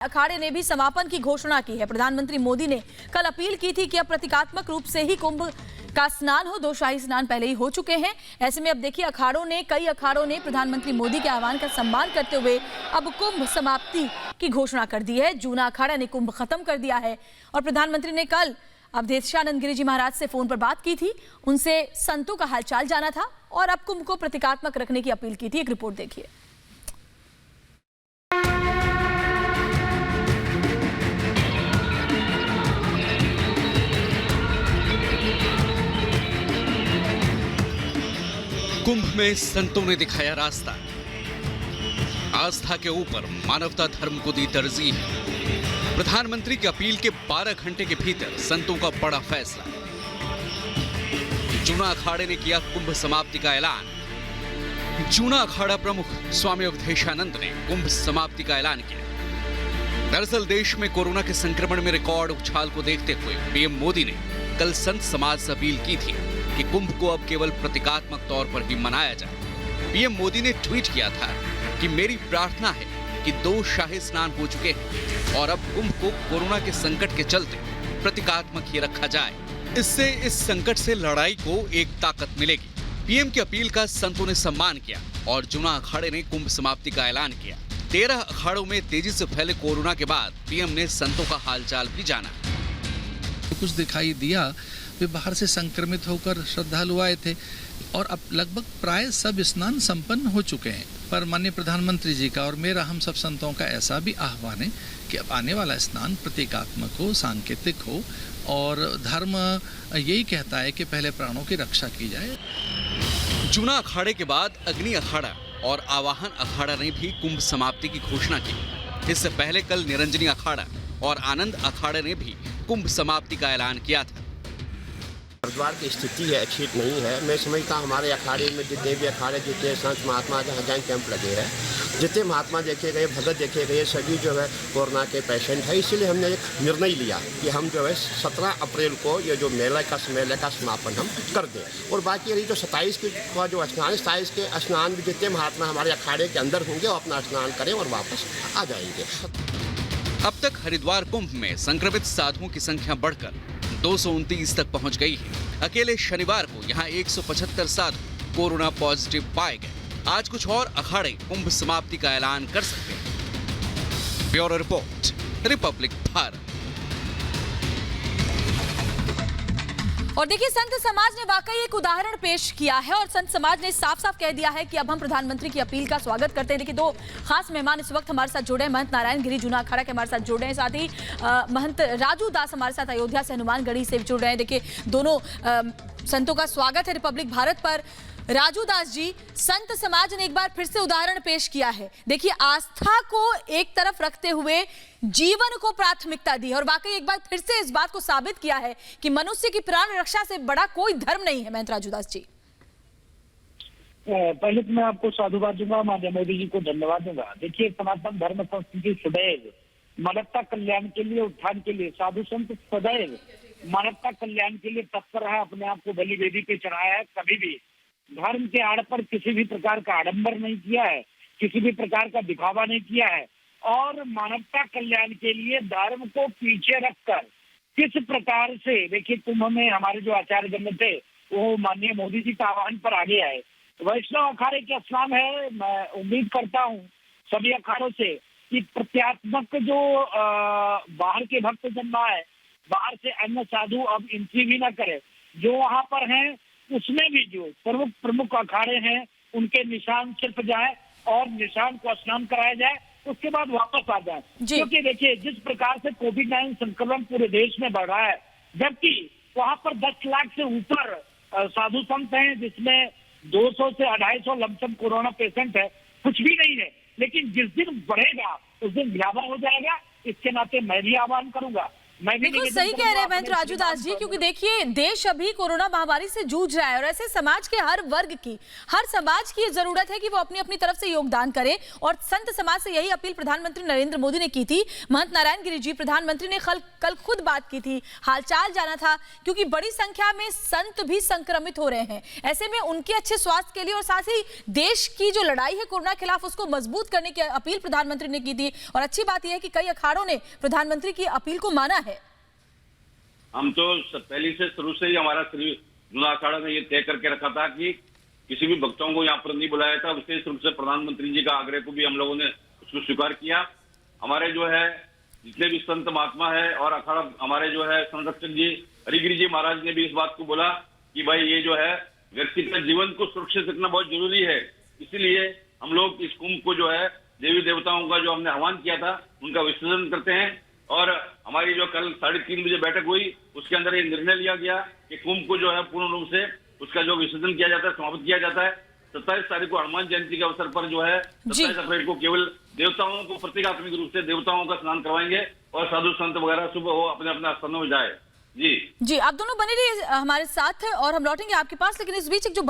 अखाड़े ने भी समापन की घोषणा की है। प्रधानमंत्री मोदी ने कल अपील की थी कि अब प्रतीकात्मक रूप से ही कुंभ का स्नान हो। 2 शाही स्नान पहले ही हो चुके हैं। ऐसे में अब देखिए कई अखाड़ों ने प्रधानमंत्री मोदी के आह्वान का सम्मान करते हुए अब कुंभ समाप्ति की घोषणा कर दी है। जूना अखाड़ा ने कुंभ खत्म कर दिया है और प्रधानमंत्री ने कल अवधेशानंद गिरी जी महाराज से फोन पर बात की थी, उनसे संतों का हालचाल जाना था और अब कुंभ को प्रतीकात्मक रखने की अपील की थी। एक रिपोर्ट देखिए। कुंभ में संतों ने दिखाया रास्ता। आस्था के ऊपर मानवता धर्म को दी तरजीह। प्रधानमंत्री की अपील के 12 घंटे के भीतर संतों का बड़ा फैसला। जूना अखाड़े ने किया कुंभ समाप्ति का ऐलान। जूना अखाड़ा प्रमुख स्वामी अवधेशानंद ने कुंभ समाप्ति का ऐलान किया। दरअसल देश में कोरोना के संक्रमण में रिकॉर्ड उछाल को देखते हुए पीएम मोदी ने कल संत समाज से अपील की थी कि कुंभ को अब केवल प्रतीकात्मक तौर पर ही मनाया जाए। पीएम मोदी ने ट्वीट किया था कि मेरी प्रार्थना है कि 2 शाही स्नान हो चुके हैं और अब कुंभ को कोरोना के संकट के चलते प्रतीकात्मक ही रखा जाए। इससे इस संकट से लड़ाई को एक ताकत मिलेगी। पीएम की अपील का संतों ने सम्मान किया और जूना अखाड़े ने कुंभ समाप्ति का ऐलान किया। 13 अखाड़ों में तेजी से फैले कोरोना के बाद पीएम ने संतों का हालचाल भी जाना। कुछ दिखाई दिया, वे बाहर से संक्रमित होकर श्रद्धालु आए थे और अब लगभग प्राय सब स्नान संपन्न हो चुके हैं। पर माननीय प्रधानमंत्री जी का और मेरा हम सब संतों का ऐसा भी आह्वान है कि अब आने वाला स्नान प्रतीकात्मक हो, सांकेतिक हो और धर्म यही कहता है कि पहले प्राणों की रक्षा की जाए। जूना अखाड़े के बाद अग्नि अखाड़ा और आवाहन अखाड़ा ने भी कुंभ समाप्ति की घोषणा की। इससे पहले कल निरंजनी अखाड़ा और आनंद अखाड़े ने भी कुंभ समाप्ति का ऐलान किया था। हरिद्वार की स्थिति है अच्छी नहीं है। मैं समझता हूँ हमारे अखाड़े में जितने भी अखाड़े, जितने संत महात्मा जहाँ कैंप लगे हैं, जितने महात्मा देखे गए, भगत देखे गए, सभी जो है कोरोना के पेशेंट है। इसीलिए हमने एक निर्णय लिया कि हम जो है 17 अप्रैल को ये जो मेले का समापन हम कर दें और बाकी रही जो 27 का जो स्नान, 27 के स्नान भी जितने महात्मा हमारे अखाड़े के अंदर होंगे वो अपना स्नान करें और वापस आ जाएंगे। अब तक हरिद्वार कुंभ में संक्रमित साधुओं की संख्या बढ़कर 229 तक पहुंच गई है। अकेले शनिवार को यहां 175 साधु कोरोना पॉजिटिव पाए गए। आज कुछ और अखाड़े कुंभ समाप्ति का ऐलान कर सकते हैं। Bureau report, Republic Bharat. और देखिए, संत समाज ने वाकई एक उदाहरण पेश किया है और संत समाज ने साफ साफ कह दिया है कि अब हम प्रधानमंत्री की अपील का स्वागत करते हैं। देखिए, 2 खास मेहमान इस वक्त हमारे साथ जुड़े हैं। महंत नारायण गिरी जूना अखाड़ा के हमारे साथ जुड़े हैं, साथ ही महंत राजू दास हमारे साथ अयोध्या से हनुमानगढ़ी से जुड़ रहे हैं। देखिए, दोनों संतों का स्वागत है रिपब्लिक भारत पर। राजू दास जी, संत समाज ने एक बार फिर से उदाहरण पेश किया है। देखिए, आस्था को एक तरफ रखते हुए जीवन को प्राथमिकता दी और वाकई एक बार फिर से इस बात को साबित किया है कि मनुष्य की प्राण रक्षा से बड़ा कोई धर्म नहीं है। महंत राजू दास जी, पहले तो मैं आपको साधुवाद दूंगा, माननीय मोदी जी को धन्यवाद दूंगा। देखिए, सनातन धर्म संस्कृति सदैव मानवता कल्याण के लिए, उत्थान के लिए, साधु संत सदैव मानवता कल्याण के लिए तत्पर है, अपने आप को बलि वेदी पे चढ़ाया है। कभी भी धर्म के आड़ पर किसी भी प्रकार का आडंबर नहीं किया है, किसी भी प्रकार का दिखावा नहीं किया है और मानवता कल्याण के लिए धर्म को पीछे रखकर किस प्रकार से, देखिए, कुंभ में हमारे जो आचार्यगण थे वो माननीय मोदी जी के आह्वान पर आगे आए। वैष्णव अखाड़े के स्नान है। मैं उम्मीद करता हूँ सभी अखाड़ों से कि प्रत्यात्मक जो बाहर के भक्त जन आए, बाहर से अन्य साधु अब एंट्री भी न करे। जो वहां पर हैं उसमें भी जो प्रमुख अखाड़े हैं उनके निशान सिर्फ जाए और निशान को स्नान कराया जाए, उसके बाद वापस आ जाए। क्योंकि देखिए, जिस प्रकार से कोविड-19 संक्रमण पूरे देश में बढ़ रहा है, जबकि वहां पर 10 लाख से ऊपर साधु संत हैं, जिसमें 200 से 250 लमसम कोरोना पेशेंट है, कुछ भी नहीं है। लेकिन जिस दिन बढ़ेगा उस दिन भयावह हो जाएगा। इसके नाते मैं भी आह्वान करूंगा मैं भी बिल्कुल निवेदन सही कह करूंगा रहे हैं अपने महेंद्र राजूदास जी, श्रीमान क्योंकि देखिए देश अभी कोरोना महामारी से जूझ रहा है और ऐसे समाज के हर वर्ग की, हर समाज की ये जरूरत है कि वो अपनी अपनी तरफ से योगदान करे। और संत समाज से यही अपील प्रधानमंत्री नरेंद्र मोदी ने की थी। महंत नारायण गिरि जी, प्रधानमंत्री ने कल खुद बात की थी, हालचाल जाना था, क्योंकि बड़ी संख्या में संत भी संक्रमित हो रहे हैं। ऐसे में उनके अच्छे स्वास्थ्य के लिए और साथ ही देश की जो लड़ाई है कोरोना के खिलाफ उसको मजबूत करने की अपील प्रधानमंत्री ने की थी। और अच्छी बात यह है कि कई अखाड़ों ने प्रधानमंत्री की अपील को माना है। हम तो पहले से शुरू से ही हमारा जूना अखाड़ा ने ये तय करके रखा था कि किसी भी भक्तों को यहाँ पर नहीं बुलाया था। विशेष रूप से प्रधानमंत्री जी का आग्रह को भी हम लोगों ने उसको स्वीकार किया। हमारे जो है जितने भी संत महात्मा है और अखाड़ा हमारे जो है संरक्षक जी हरिगिरि जी महाराज ने भी इस बात को बोला कि भाई ये जो है व्यक्तिगत जीवन को सुरक्षित रखना बहुत जरूरी है। इसीलिए हम लोग इस कुंभ को जो है देवी देवताओं का जो हमने आह्वान किया था उनका विसर्जन करते हैं। और हमारी जो कल 3:30 बजे बैठक हुई उसके अंदर ये निर्णय लिया गया कि कुंभ को जो है पूर्ण रूप से उसका जो विसर्जन किया जाता है, समाप्त किया जाता है। 27 तारीख को हनुमान जयंती के अवसर पर जो है 27 अप्रैल को केवल देवताओं को प्रतीकात्मक रूप से देवताओं का स्नान करवाएंगे और साधु संत वगैरह सुबह वो अपने अपने स्थानों में जाए। जी आप दोनों बने रहिए हमारे साथ और हम लौटेंगे आपके पास। लेकिन इस बीच एक जो